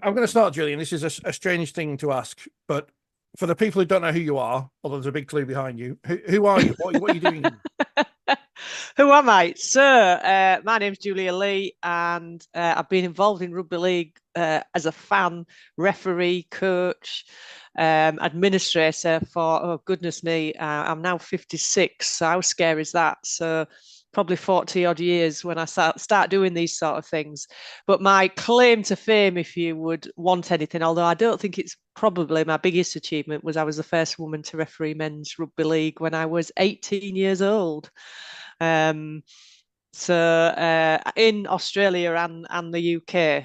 I'm going to start, Julian. This is a strange thing to ask, but for the people who don't know who you are, although there's a big clue behind you, who are you? What are you doing? Who am I? So, my name's Julia Lee, and I've been involved in rugby league as a fan, referee, coach, administrator for, oh, goodness me, I'm now 56. So, how scary is that? So, probably 40 odd years when I start doing these sort of things. But my claim to fame, if you would want anything, although I don't think it's probably my biggest achievement, was I was the first woman to referee men's rugby league when I was 18 years old. Um, in Australia and the UK.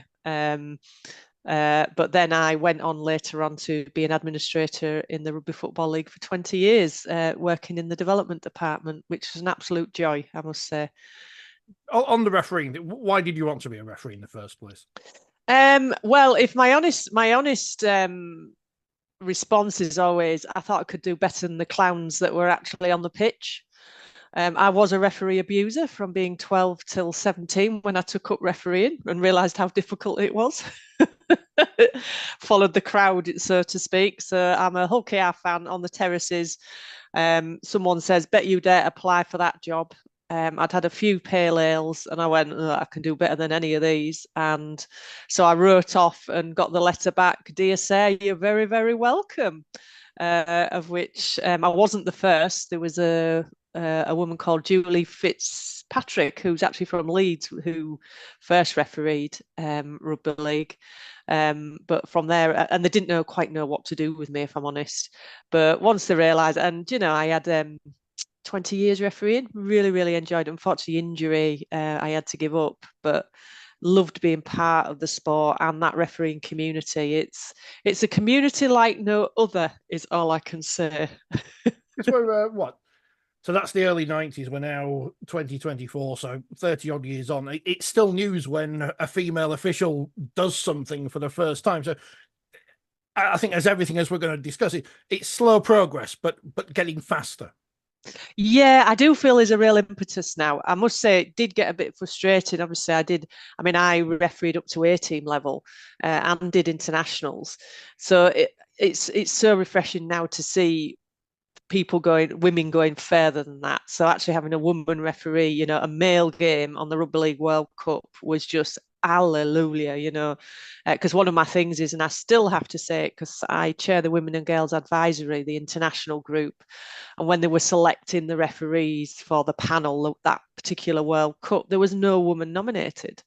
But then I went on later on to be an administrator in the Rugby Football League for 20 years, working in the development department, which was an absolute joy, I must say. On the refereeing, why did you want to be a referee in the first place? Well, if my honest response is always, I thought I could do better than the clowns that were actually on the pitch. I was a referee abuser from being 12 till 17 when I took up refereeing and realised how difficult it was. Followed the crowd, so to speak. So I'm a Hull KR fan on the terraces. Someone says, bet you dare apply for that job. I'd had a few pale ales and I went, oh, I can do better than any of these. And so I wrote off and got the letter back. Dear sir, you're very, very welcome. Of which I wasn't the first. There was a woman called Julie Fitzpatrick, who's actually from Leeds, who first refereed rugby league. But from there, and they didn't quite know what to do with me, if I'm honest. But once they realised, and I had 20 years refereeing, really, really enjoyed it. Unfortunately, injury, I had to give up, but loved being part of the sport and that refereeing community. It's a community like no other, is all I can say. Because we're what? So that's the early 90s. We're now 2024, so 30 odd years on. It's still news when a female official does something for the first time. So I think, as everything as we're going to discuss it's slow progress, but getting faster. Yeah, I do feel there's a real impetus now. I must say, it did get a bit frustrating. Obviously, I refereed up to A-team level and did internationals. So it's so refreshing now to see women going further than that. So actually having a woman referee, a male game on the Rugby League World Cup was just hallelujah, because one of my things is, and I still have to say it because I chair the Women and Girls Advisory, the international group, and when they were selecting the referees for the panel that particular World Cup, there was no woman nominated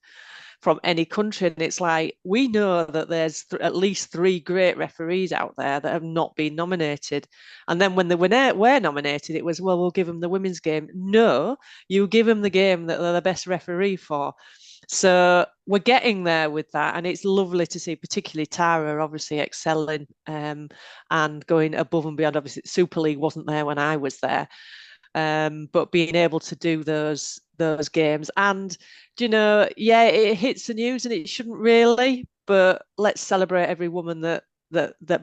from any country. And it's like, we know that there's at least three great referees out there that have not been nominated. And then when they were nominated, it was, well, we'll give them the women's game. No, you give them the game that they're the best referee for. So we're getting there with that. And it's lovely to see, particularly Tara, obviously excelling and going above and beyond. Obviously, Super League wasn't there when I was there. But being able to do those games, and yeah, it hits the news and it shouldn't really, but let's celebrate every woman that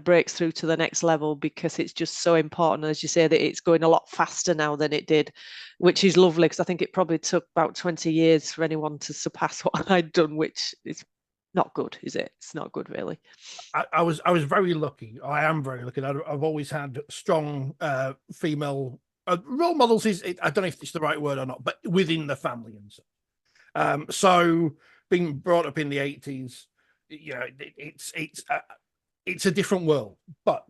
breaks through to the next level, because it's just so important, as you say, that it's going a lot faster now than it did, which is lovely, because I think it probably took about 20 years for anyone to surpass what I'd done, which is not good, is it? It's not good, really. I was very lucky. I am very lucky. I've always had strong female role models. I don't know if it's the right word or not, but within the family and so. So being brought up in the 80s, it's a different world. But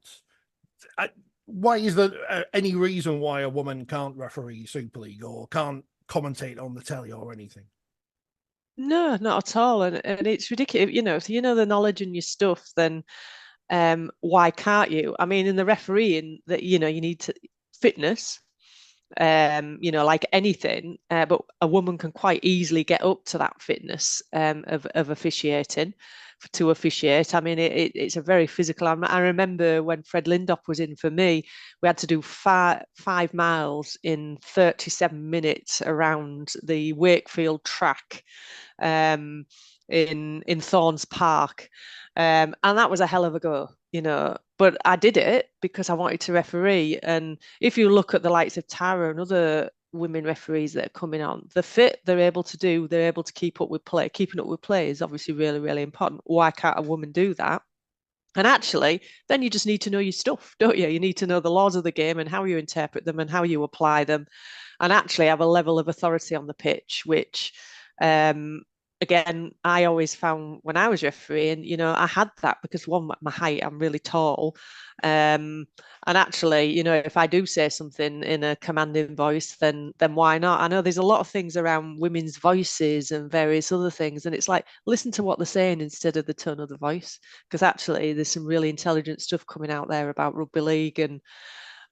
why is there any reason why a woman can't referee Super League or can't commentate on the telly or anything? No, not at all. And it's ridiculous. If you know the knowledge in your stuff, then why can't you? I mean, in the refereeing, that you need fitness, like anything, but a woman can quite easily get up to that fitness of officiating to officiate. I mean, it's a very physical. I remember when Fred Lindop was in for me, we had to do 5 miles in 37 minutes around the Wakefield track in Thorns Park. And that was a hell of a go. But I did it because I wanted to referee. And if you look at the likes of Tara and other women referees that are coming on. The fit they're able to keep up with play. Keeping up with play is obviously really, really important. Why can't a woman do that? And actually, then you just need to know your stuff, don't you? You need to know the laws of the game and how you interpret them and how you apply them, and actually have a level of authority on the pitch, which again, I always found when I was refereeing, I had that because one, my height, I'm really tall. And actually, if I do say something in a commanding voice, then why not? I know there's a lot of things around women's voices and various other things, and it's like, listen to what they're saying instead of the tone of the voice, because actually there's some really intelligent stuff coming out there about rugby league and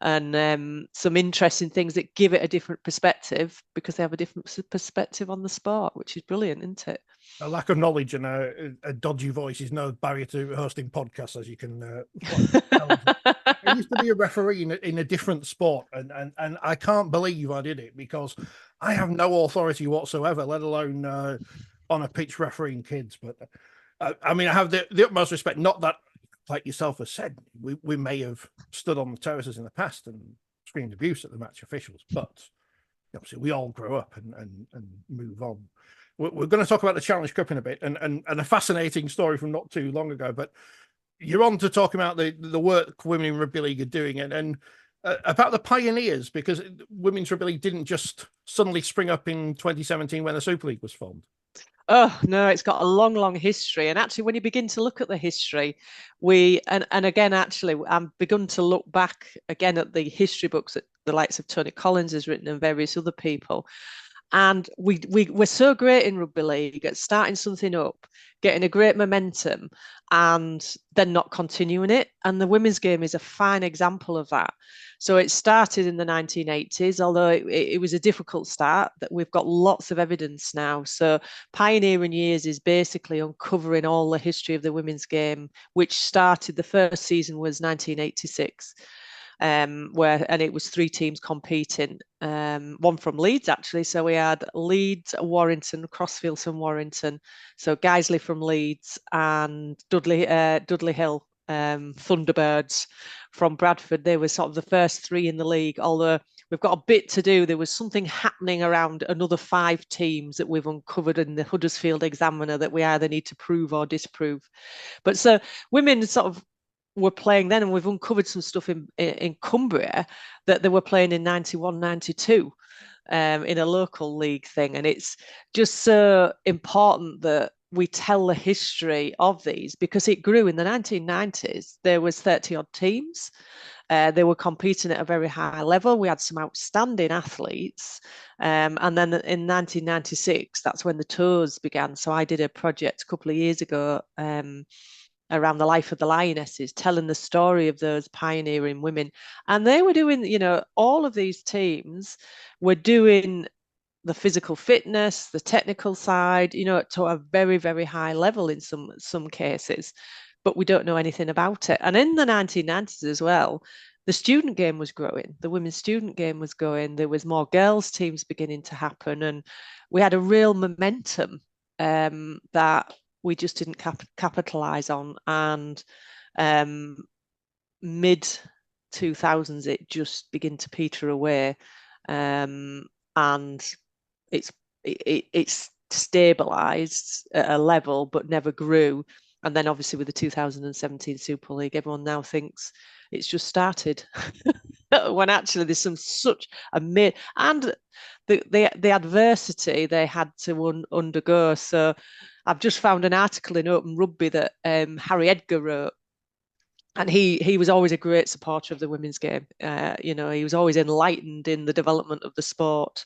some interesting things that give it a different perspective because they have a different perspective on the sport, which is brilliant, isn't it? A lack of knowledge and a dodgy voice is no barrier to hosting podcasts, as you can tell. I used to be a referee in a different sport, and I can't believe I did it because I have no authority whatsoever, let alone on a pitch refereeing kids. But I mean, I have the utmost respect. Not that, like yourself has said, we may have stood on the terraces in the past and screamed abuse at the match officials, but obviously we all grow up and move on. We're going to talk about the Challenge Cup in a bit and a fascinating story from not too long ago, but you're on to talk about the work women in rugby league are doing and about the pioneers, because women's rugby league didn't just suddenly spring up in 2017 when the Super League was formed. Oh no, it's got a long, long history. And actually, when you begin to look at the history, and again, actually, I've begun to look back again at the history books that the likes of Tony Collins has written and various other people. And we're so great in rugby league at starting something up, getting a great momentum, and then not continuing it. And the women's game is a fine example of that. So it started in the 1980s, although it was a difficult start. That we've got lots of evidence now. So pioneering years is basically uncovering all the history of the women's game, which started, the first season was 1986. And it was 3 teams competing, one from Leeds actually. So we had Leeds, Warrington, Crossfields from Warrington, so Guiseley from Leeds, and Dudley Hill, Thunderbirds from Bradford. They were sort of the first 3 in the league, although we've got a bit to do. There was something happening around another 5 teams that we've uncovered in the Huddersfield Examiner that we either need to prove or disprove. But so women sort of were playing then, and we've uncovered some stuff in Cumbria that they were playing in 91, 92 in a local league thing. And it's just so important that we tell the history of these, because it grew in the 1990s. There was 30 odd teams. They were competing at a very high level. We had some outstanding athletes. And then in 1996, that's when the tours began. So I did a project a couple of years ago around the life of the Lionesses, telling the story of those pioneering women. And they were doing, all of these teams were doing the physical fitness, the technical side, to a very, very high level in some cases, but we don't know anything about it. And in the 1990s as well, the student game was growing. The women's student game was going. There was more girls teams beginning to happen. And we had a real momentum that we just didn't capitalize on. And mid 2000s, it just began to peter away, and it's stabilized at a level but never grew. And then obviously with the 2017 Super League, everyone now thinks it's just started when actually there's such a and the adversity they had to undergo. So I've just found an article in Open Rugby that Harry Edgar wrote, and he was always a great supporter of the women's game. He was always enlightened in the development of the sport,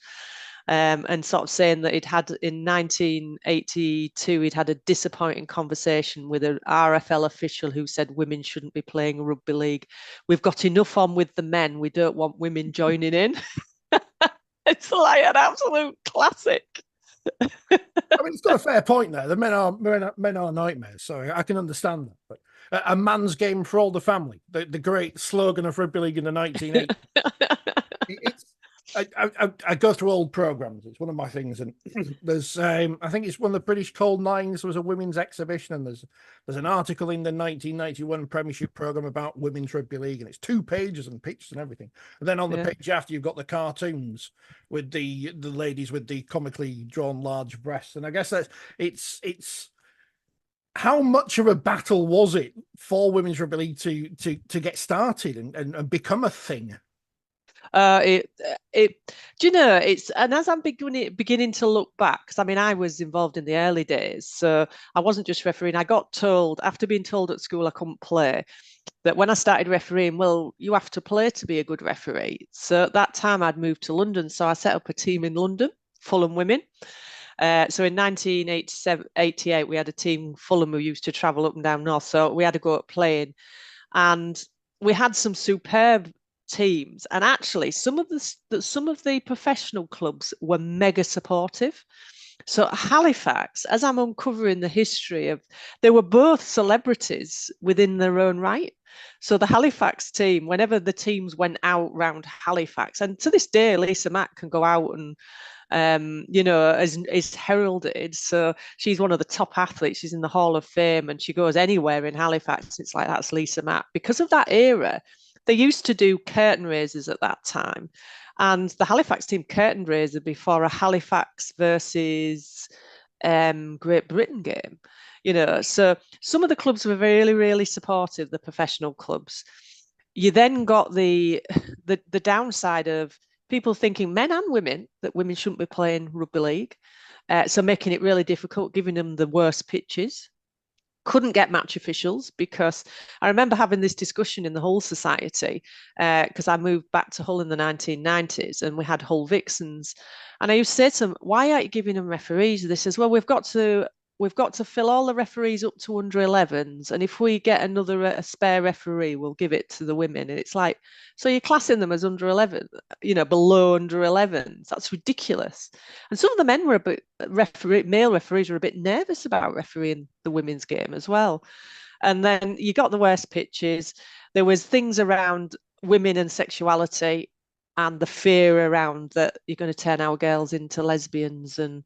and sort of saying that in 1982 he'd had a disappointing conversation with an RFL official who said women shouldn't be playing rugby league. We've got enough on with the men. We don't want women joining in. It's like an absolute classic. I mean, it's got a fair point there. The men are nightmares, so I can understand that. But a man's game for all the family, the great slogan of rugby league in the 1980s. I go through old programs. It's one of my things, and there's I think it's one of the British Cold Nines. There was a women's exhibition, and there's an article in the 1991 Premiership program about women's rugby league, and it's 2 pages and pictures and everything. And then on the page after, you've got the cartoons with the ladies with the comically drawn large breasts, and I guess that's it's. How much of a battle was it for women's rugby league to get started and become a thing? Do you know, it's, and as I'm beginning to look back, because I mean, I was involved in the early days, so I wasn't just refereeing. I got told, after being told at school I couldn't play, that when I started refereeing, well, you have to play to be a good referee. So at that time, I'd moved to London, so I set up a team in London, Fulham Women. So in 1987-88, we had a team, Fulham, who used to travel up and down north. So we had to go up playing, and we had some superb teams, and actually some of the professional clubs were mega supportive. So Halifax, as I'm uncovering the history of, they were both celebrities within their own right. So the Halifax team, whenever the teams went out round Halifax, and to this day Lisa Mack can go out and is heralded. So she's one of the top athletes. She's in the Hall of Fame, and she goes anywhere in Halifax. It's like, that's Lisa Mack. Because of that era, they used to do curtain raisers at that time. And the Halifax team curtain raiser before a Halifax versus Great Britain game. So some of the clubs were really, really supportive, the professional clubs. You then got the downside of people thinking, men and women, that women shouldn't be playing rugby league. So making it really difficult, giving them the worst pitches. Couldn't get match officials, because I remember having this discussion in the Hull Society, because I moved back to Hull in the 1990s and we had Hull Vixens. And I used to say to them, why aren't you giving them referees? They says, well, we've got to fill all the referees up to under 11s. And if we get a spare referee, we'll give it to the women. And it's like, so you're classing them as under 11, below under 11s. That's ridiculous. And some of the men were male referees were a bit nervous about refereeing the women's game as well. And then you got the worst pitches. There was things around women and sexuality, and the fear around that you're going to turn our girls into lesbians, and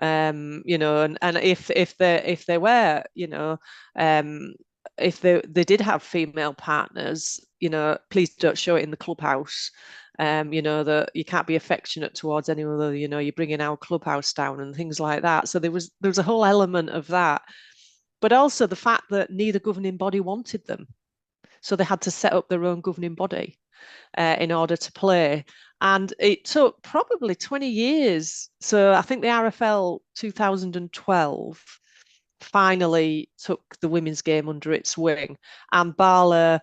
and if they were, if they did have female partners, please don't show it in the clubhouse. That you can't be affectionate towards anyone other, you're bringing our clubhouse down and things like that. So there was a whole element of that, but also the fact that neither governing body wanted them, so they had to set up their own governing body in order to play. And it took probably 20 years. So I think the RFL 2012 finally took the women's game under its wing. And Barla,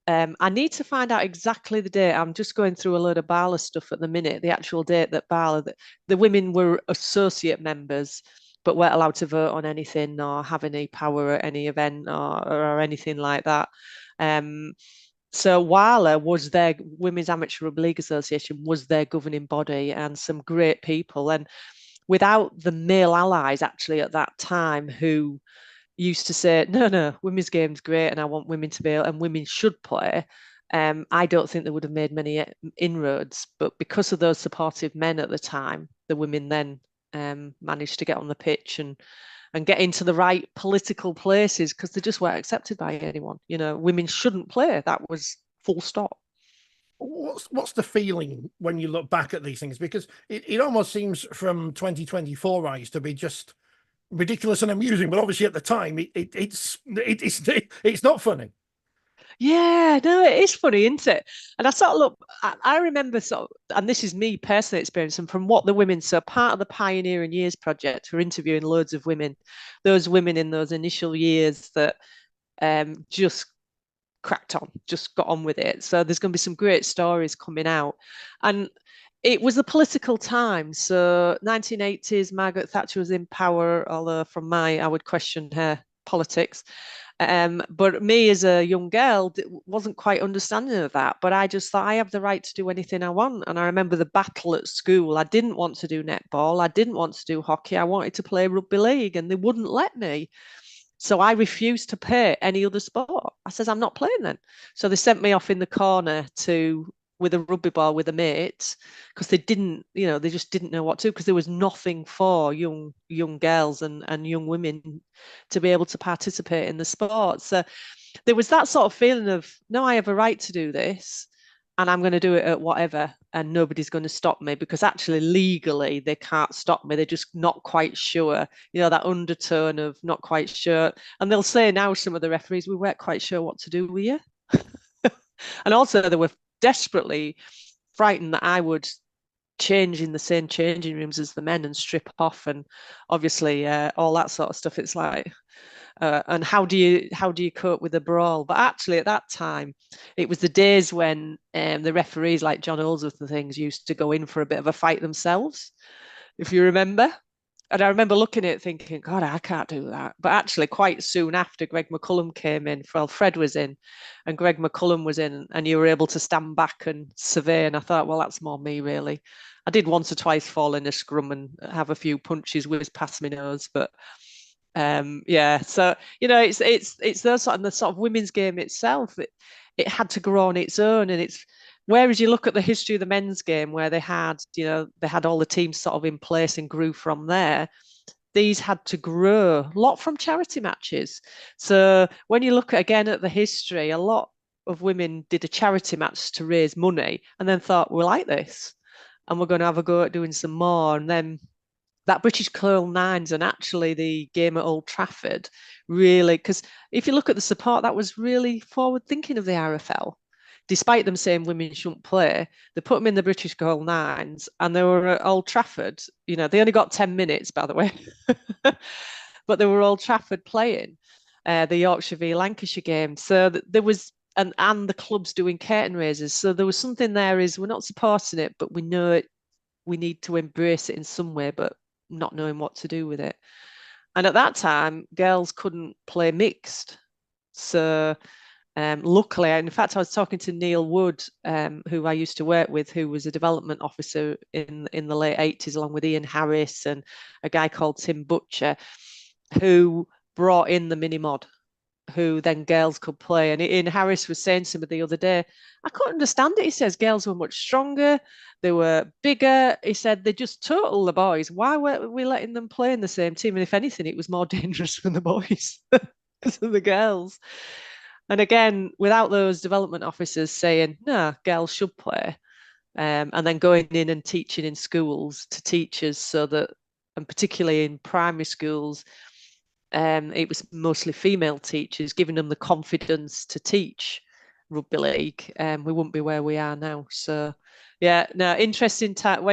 I need to find out exactly the date. I'm just going through a load of Barla stuff at the minute, the actual date that Barla, the women were associate members, but weren't allowed to vote on anything or have any power at any event or anything like that. So WALA was their Women's Amateur Rugby League Association, was their governing body, and some great people. And without the male allies actually at that time, who used to say, no, women's game's great and I want women to be able, and women should play, I don't think they would have made many inroads. But because of those supportive men at the time, the women then managed to get on the pitch and get into the right political places, because they just weren't accepted by anyone. Women shouldn't play. That was full stop. What's the feeling when you look back at these things? Because it almost seems from 2024 eyes to be just ridiculous and amusing, but obviously at the time it's not funny. Yeah, no, it is funny, isn't it? And I sort of look, I remember and this is me personally experiencing from what the women, so part of the Pioneering Years project, we're interviewing loads of women, those women in those initial years that just cracked on, just got on with it. So there's going to be some great stories coming out. And it was a political time. So 1980s, Margaret Thatcher was in power, although I would question her politics. But me as a young girl wasn't quite understanding of that. But I just thought I have the right to do anything I want. And I remember the battle at school. I didn't want to do netball. I didn't want to do hockey. I wanted to play rugby league, and they wouldn't let me. So I refused to play any other sport. I says, I'm not playing then. So they sent me off in the corner to with a rugby ball with a mate because they didn't, they just didn't know what to do because there was nothing for young girls and young women to be able to participate in the sport. So there was that sort of feeling of, no, I have a right to do this and I'm going to do it at whatever, and nobody's going to stop me, because actually legally they can't stop me. They're just not quite sure, that undertone of not quite sure. And they'll say now, some of the referees, we weren't quite sure what to do with you. And also they were desperately frightened that I would change in the same changing rooms as the men and strip off, and obviously all that sort of stuff. It's like, and how do you cope with a brawl? But actually, at that time, it was the days when the referees like John Oldsworth and things used to go in for a bit of a fight themselves, if you remember. And I remember looking at it thinking, God, I can't do that. But actually, quite soon after, Greg McCullum came in. Well, Fred was in, and Greg McCullum was in, and you were able to stand back and survey. And I thought, well, that's more me, really. I did once or twice fall in a scrum and have a few punches whiz past my nose, but yeah. So it's those sort of, the sort of women's game itself. It had to grow on its own, and it's. Whereas you look at the history of the men's game, where they had all the teams sort of in place and grew from there, these had to grow a lot from charity matches. So when you look again at the history, a lot of women did a charity match to raise money and then thought, we like this and we're going to have a go at doing some more. And then that British Curl Nines and actually the game at Old Trafford really, because if you look at the support, that was really forward thinking of the RFL. Despite them saying women shouldn't play, they put them in the British Girl Nines and they were at Old Trafford. They only got 10 minutes, by the way, but they were Old Trafford playing the Yorkshire v Lancashire game. So there was, and the clubs doing curtain raises. So there was something there, is we're not supporting it, but we know it, we need to embrace it in some way, but not knowing what to do with it. And at that time, girls couldn't play mixed. So luckily, in fact, I was talking to Neil Wood, who I used to work with, who was a development officer in the late 80s, along with Ian Harris and a guy called Tim Butcher, who brought in the mini mod, who then girls could play. And Ian Harris was saying to me the other day, I couldn't understand it. He says girls were much stronger, they were bigger. He said they just total the boys. Why weren't we letting them play in the same team? And if anything, it was more dangerous for the boys than the girls. And again, without those development officers saying, no, girls should play, and then going in and teaching in schools to teachers, so that, and particularly in primary schools, it was mostly female teachers, giving them the confidence to teach rugby league, we wouldn't be where we are now. So yeah, no, interesting time.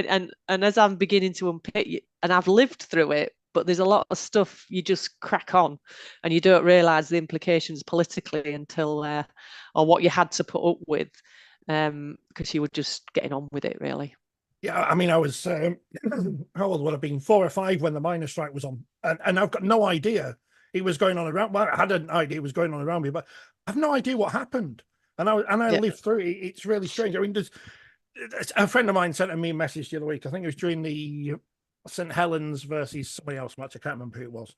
And as I'm beginning to unpick, and I've lived through it, but there's a lot of stuff you just crack on and you don't realize the implications politically until or what you had to put up with, because you were just getting on with it, really. Yeah, I mean, I was how old would I have been, 4 or 5 when the miners' strike was on, and I've got no idea it was going on around. Well, I had an idea it was going on around me, but I've no idea what happened. And I lived through it. It's really strange. I mean, there's a friend of mine sent me a message the other week. I think it was during the St. Helens versus somebody else match. I can't remember who it was.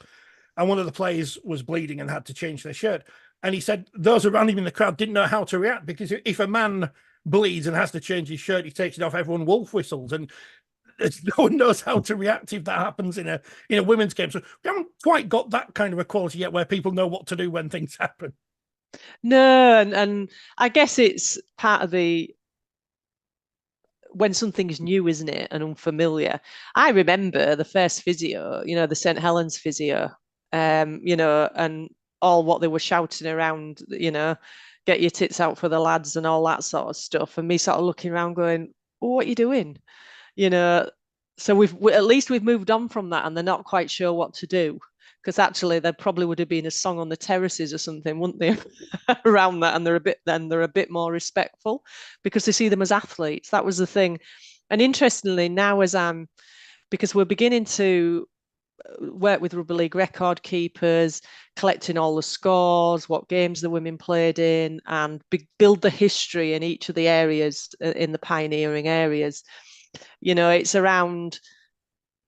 And one of the players was bleeding and had to change their shirt. And he said those around him in the crowd didn't know how to react, because if a man bleeds and has to change his shirt, he takes it off, everyone wolf whistles, and no one knows how to react if that happens in a women's game. So we haven't quite got that kind of equality yet, where people know what to do when things happen. No, and I guess it's part of the, when something's new, isn't it, and unfamiliar. I remember the first physio, the St. Helens physio, and all what they were shouting around, get your tits out for the lads and all that sort of stuff. And me sort of looking around going, oh, what are you doing? So at least we've moved on from that, and they're not quite sure what to do. Because actually, there probably would have been a song on the terraces or something, wouldn't they, around that? And they're a bit more respectful, because they see them as athletes. That was the thing. And interestingly, now because we're beginning to work with Rugby League record keepers, collecting all the scores, what games the women played in, and build the history in each of the areas, in the pioneering areas. It's around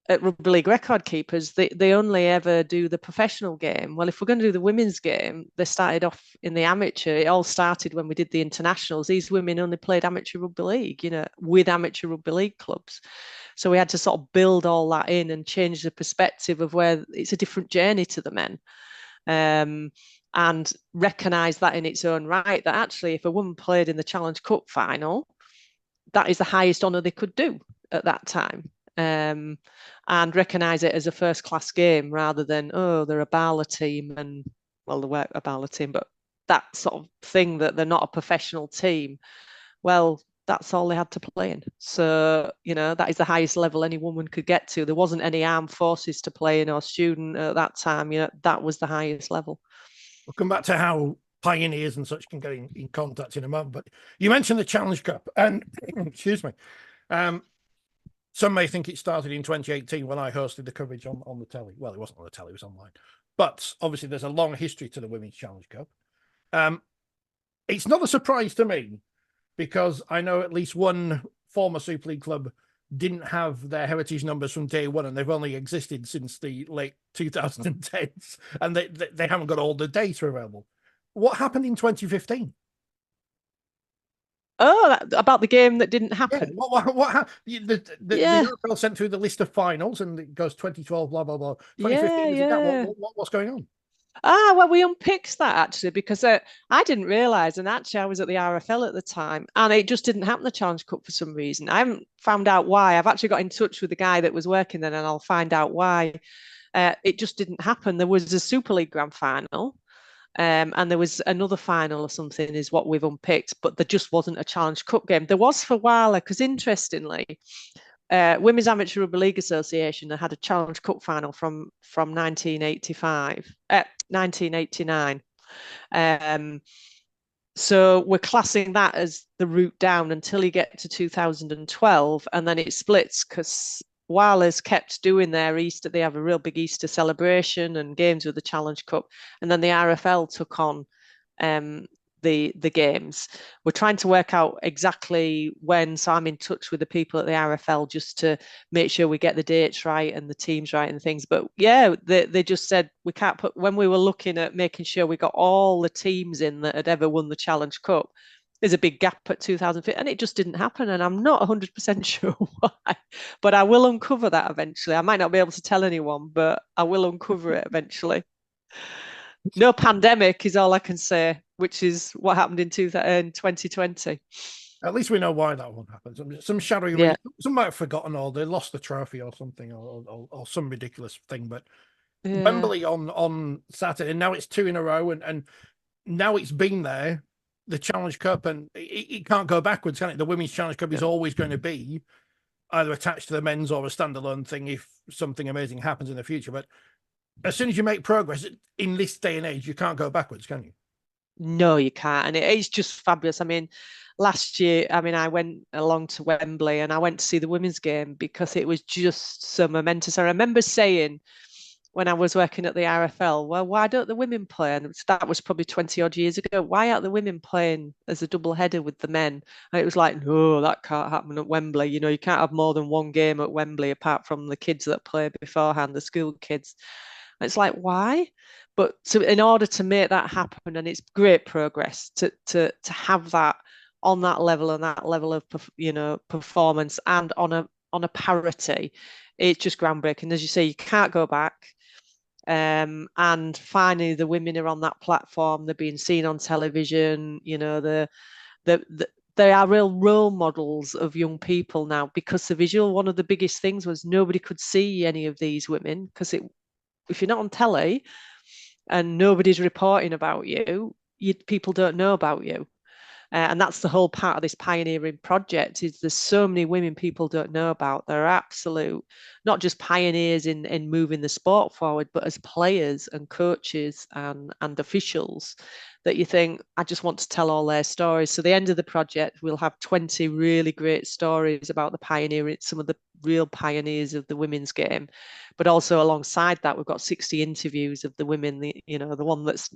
at Rugby League record keepers, they only ever do the professional game. Well, if we're going to do the women's game, they started off in the amateur. It all started when we did the internationals. These women only played amateur rugby league, with amateur rugby league clubs. So we had to sort of build all that in and change the perspective of where it's a different journey to the men. And recognise that in its own right, that actually if a woman played in the Challenge Cup final, that is the highest honour they could do at that time. And recognise it as a first class game rather than, they're a Bala team and, well, they weren't a Bala team, but that sort of thing that they're not a professional team. Well, that's all they had to play in. So, that is the highest level any woman could get to. There wasn't any armed forces to play in or student at that time. That was the highest level. We'll come back to how pioneers and such can get in contact in a moment. But you mentioned the Challenge Cup, and excuse me. Some may think it started in 2018 when I hosted the coverage on the telly. Well, it wasn't on the telly, it was online. But obviously there's a long history to the Women's Challenge Cup. It's not a surprise to me because I know at least one former Super League club didn't have their heritage numbers from day one, and they've only existed since the late 2010s, and they haven't got all the data available. What happened in 2015? Oh, about the game that didn't happen. Yeah, what happened? The NFL sent through the list of finals, and it goes 2012, blah blah blah. 2015, what's going on? Well, we unpicked that actually because I didn't realise, and actually I was at the RFL at the time, and it just didn't happen the Challenge Cup for some reason. I haven't found out why. I've actually got in touch with the guy that was working then, and I'll find out why. It just didn't happen. There was a Super League grand final. And there was another final or something is what we've unpicked, but there just wasn't a Challenge Cup game. There was for a while, because interestingly, Women's Amateur Rugby League Association had a Challenge Cup final from 1989. So we're classing that as the route down until you get to 2012, and then it splits because Wales kept doing their Easter. They have a real big Easter celebration and games with the Challenge Cup, and then the RFL took on the games. We're trying to work out exactly when, so I'm in touch with the people at the RFL just to make sure we get the dates right and the teams right and things. But yeah, they just said we can't put, when we were looking at making sure we got all the teams in that had ever won the Challenge Cup, there's a big gap at 2015, and it just didn't happen. And I'm not 100% sure why, but I will uncover that eventually. I might not be able to tell anyone, but I will uncover it eventually. No pandemic is all I can say, which is what happened in 2020. At least we know why that one happened. Some shadowy reason. Some might have forgotten, or they lost the trophy or something, or some ridiculous thing. But Wembley on Saturday, and now it's 2 in a row, and now it's been there. The Challenge Cup, and it can't go backwards, can it? The Women's Challenge Cup is always going to be either attached to the men's or a standalone thing if something amazing happens in the future. But as soon as you make progress in this day and age, you can't go backwards, can you? No, you can't. And it's just fabulous. I mean, last year, I went along to Wembley and I went to see the women's game because it was just so momentous. I remember saying, when I was working at the RFL, well, why don't the women play? And that was probably 20 odd years ago. Why aren't the women playing as a double header with the men? And it was like, no, that can't happen at Wembley. You can't have more than one game at Wembley apart from the kids that play beforehand, the school kids. And it's like, why? But in order to make that happen, and it's great progress to have that on that level and that level of performance and on a parity, it's just groundbreaking. As you say, you can't go back. And finally, the women are on that platform. They're being seen on television. They are real role models of young people now because the visual. One of the biggest things was nobody could see any of these women because if you're not on telly and nobody's reporting about you, people don't know about you. And that's the whole part of this pioneering project is there's so many women people don't know about. They're absolute, not just pioneers in moving the sport forward, but as players and coaches and officials that you think, I just want to tell all their stories. So the end of the project, we'll have 20 really great stories about the pioneering, some of the real pioneers of the women's game. But also alongside that, we've got 60 interviews of the women, the one that's,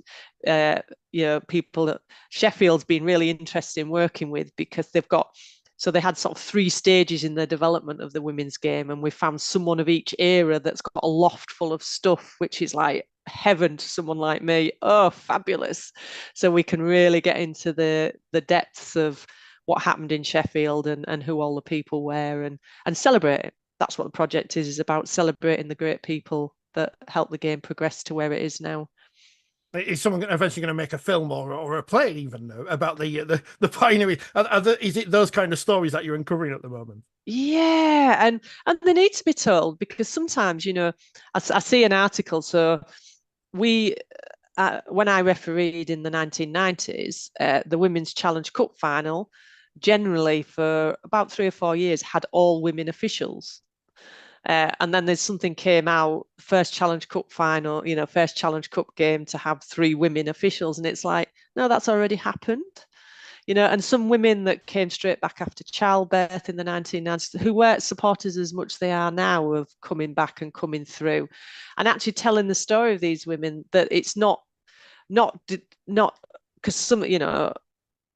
people at Sheffield's been really interested in working with because they've got So they had sort of 3 stages in the development of the women's game, and we found someone of each era that's got a loft full of stuff, which is like heaven to someone like me. Oh, fabulous. So we can really get into the depths of what happened in Sheffield and who all the people were, and celebrate it. That's what the project is about, celebrating the great people that helped the game progress to where it is now. Is someone eventually going to make a film or a play even about the pioneering? Is it those kind of stories that you're uncovering at the moment? Yeah, and they need to be told, because sometimes, I see an article. So we, when I refereed in the 1990s, the Women's Challenge Cup final, generally for about 3 or 4 years, had all women officials. And then there's something came out, first Challenge Cup final, first Challenge Cup game to have 3 women officials. And it's like, no, that's already happened. And some women that came straight back after childbirth in the 1990s, who weren't supporters as much as they are now, of coming back and coming through, and actually telling the story of these women, that it's not because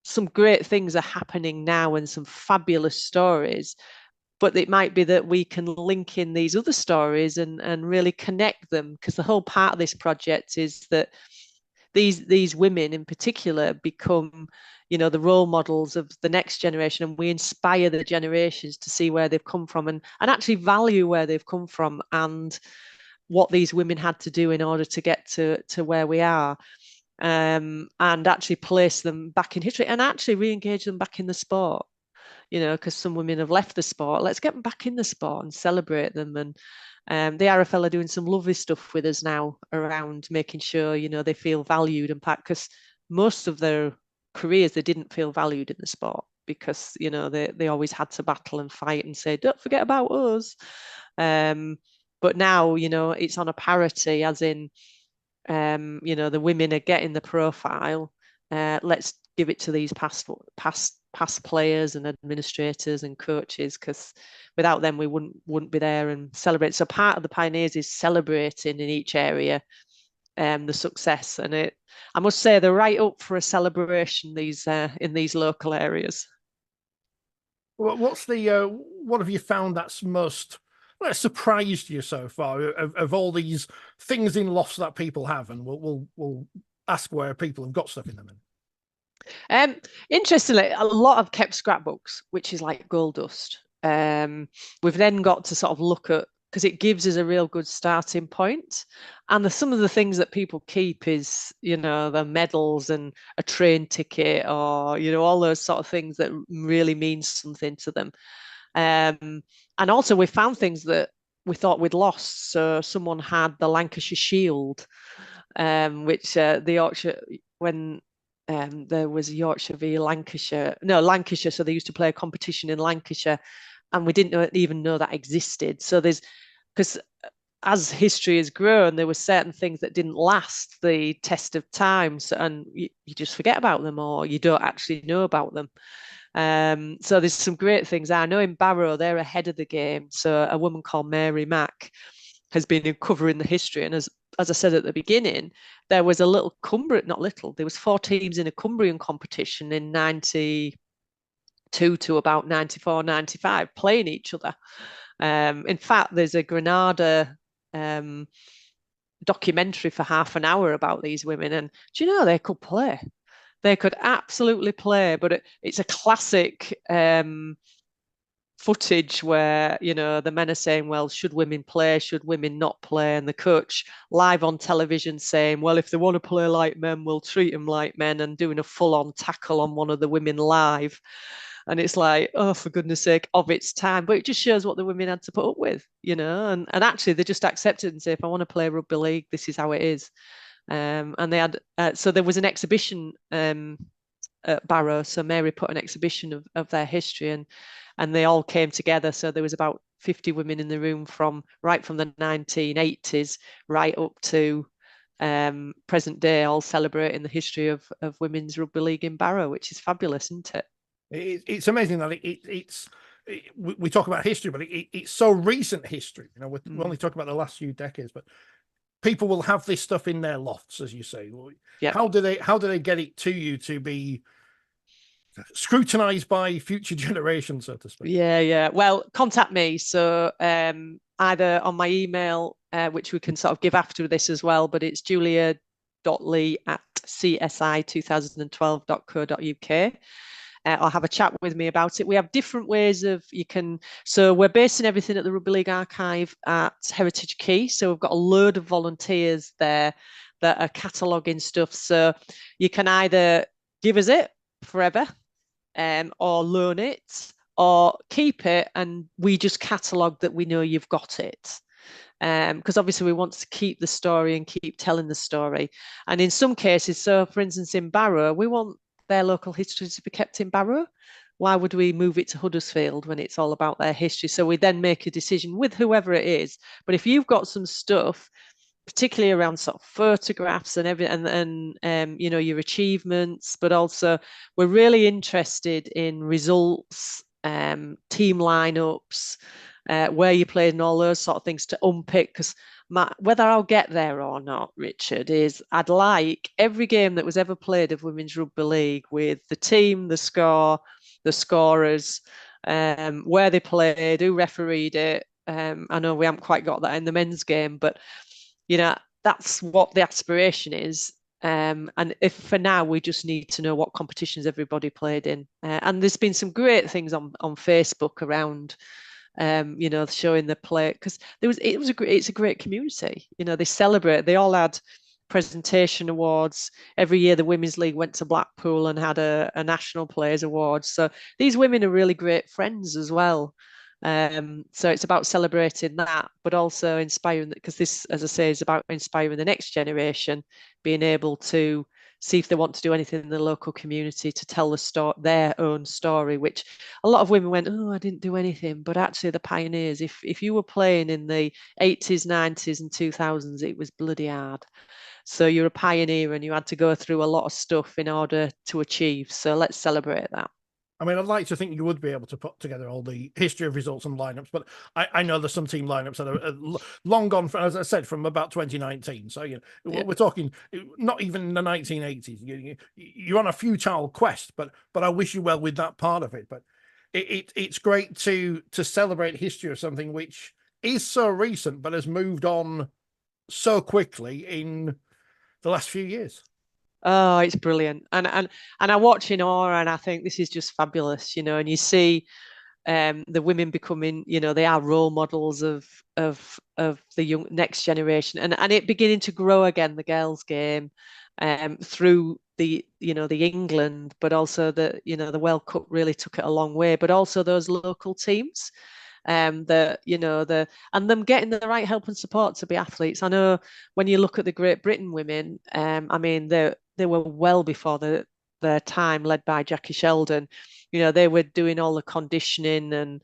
some great things are happening now and some fabulous stories, but it might be that we can link in these other stories and really connect them, because the whole part of this project is that these women in particular become the role models of the next generation, and we inspire the generations to see where they've come from, and actually value where they've come from and what these women had to do in order to get to where we are, and actually place them back in history and actually re-engage them back in the sport, because some women have left the sport. Let's get them back in the sport and celebrate them. And the RFL are doing some lovely stuff with us now around making sure, they feel valued and packed, because most of their careers, they didn't feel valued in the sport, because, they always had to battle and fight and say, don't forget about us. But now, it's on a parity, as in, the women are getting the profile. Let's give it to these past players and administrators and coaches, because without them we wouldn't be there and celebrate. So part of the Pioneers is celebrating in each area the success, and I must say they're right up for a celebration in these local areas. What's what have you found that's most surprised you so far of all these things in lofts that people have? And we'll ask where people have got stuff in them. Interestingly, a lot have kept scrapbooks, which is like gold dust. We've then got to sort of look at, because it gives us a real good starting point. And some of the things that people keep is, the medals and a train ticket, or, all those sort of things that really means something to them. And also we found things that we thought we'd lost. So someone had the Lancashire Shield, which the Yorkshire, when there was Yorkshire v Lancashire, so they used to play a competition in Lancashire, and we didn't even know that existed. So because as history has grown, there were certain things that didn't last the test of time, and you just forget about them, or you don't actually know about them. So there's some great things. I know in Barrow, they're ahead of the game. So a woman called Mary Mack has been uncovering the history. And as I said at the beginning, there was a little Cumbrian, not little, there was 4 teams in a Cumbrian competition in 92 to about 94, 95, playing each other. In fact, there's a Granada documentary for half an hour about these women. And do you know, they could play? They could absolutely play, but it's a classic footage where, the men are saying, well, should women play? Should women not play? And the coach live on television saying, well, if they want to play like men, we'll treat them like men, and doing a full-on tackle on one of the women live. And it's like, oh, for goodness sake, of its time. But it just shows what the women had to put up with, and actually they just accepted and say, if I want to play rugby league, this is how it is. And they had, so there was an exhibition at Barrow. So Mary put an exhibition of their history, and they all came together. So there was about 50 women in the room right from the 1980s right up to present day, all celebrating the history of women's rugby league in Barrow, which is fabulous, isn't it? It's amazing that we talk about history, but it's so recent history. We only talk about the last few decades, but people will have this stuff in their lofts, as you say. Yep. How do they get it to you to be scrutinized by future generations, so to speak. Yeah. Well, contact me. So either on my email, which we can sort of give after this as well, but it's julia.lee@csi2012.co.uk. Or have a chat with me about it. We have different ways of so we're basing everything at the Rugby League archive at Heritage Quay. So we've got a load of volunteers there that are cataloguing stuff. So you can either give us it forever, or loan it, or keep it, and we just catalogue that we know you've got it. Because obviously we want to keep the story and keep telling the story. And in some cases, so for instance, in Barrow, we want their local history to be kept in Barrow. Why would we move it to Huddersfield when it's all about their history? So we then make a decision with whoever it is. But if you've got some stuff, particularly around sort of photographs and your achievements, but also we're really interested in results, team lineups, where you played and all those sort of things to unpick. Because whether I'll get there or not, Richard, is I'd like every game that was ever played of Women's Rugby League with the team, the score, the scorers, where they played, who refereed it. I know we haven't quite got that in the men's game, but that's what the aspiration is. And if for now we just need to know what competitions everybody played in, and there's been some great things on Facebook around, showing the play, because it's a great community. They celebrate. They all had presentation awards every year. The Women's League went to Blackpool and had a National Players Award. So these women are really great friends as well. So it's about celebrating that, but also inspiring, because this, as I say, is about inspiring the next generation, being able to see if they want to do anything in the local community to tell their own story, which a lot of women went, oh, I didn't do anything. But actually the pioneers, if you were playing in the 80s, 90s and 2000s, it was bloody hard. So you're a pioneer and you had to go through a lot of stuff in order to achieve. So let's celebrate that. I mean, I'd like to think you would be able to put together all the history of results and lineups, but I know there's some team lineups that are long gone, as I said, from about 2019. So, we're talking not even the 1980s. You're on a futile quest, but I wish you well with that part of it. But it's great to celebrate history of something which is so recent, but has moved on so quickly in the last few years. Oh, it's brilliant. And I watch in awe, and I think this is just fabulous, and you see the women becoming, they are role models of the young next generation, and it beginning to grow again, the girls' game, through the England, but also the World Cup really took it a long way, but also those local teams. And them getting the right help and support to be athletes. I know when you look at the Great Britain women, I mean, they were well before their time, led by Jackie Sheldon. They were doing all the conditioning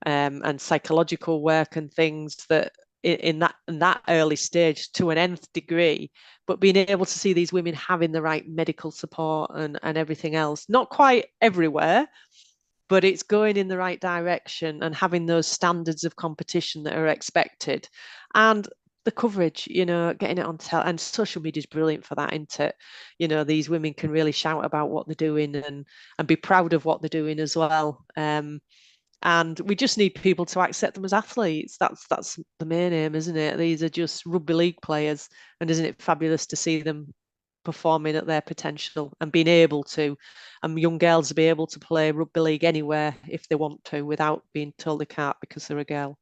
and psychological work and things that in that early stage to an nth degree, but being able to see these women having the right medical support and everything else, not quite everywhere, but it's going in the right direction and having those standards of competition that are expected. And the coverage, getting it on and social media is brilliant for that, isn't it? These women can really shout about what they're doing and be proud of what they're doing as well. And we just need people to accept them as athletes. That's the main aim, isn't it? These are just rugby league players, and isn't it fabulous to see them performing at their potential and being able to, and young girls be able to play rugby league anywhere if they want to, without being told they can't because they're a girl.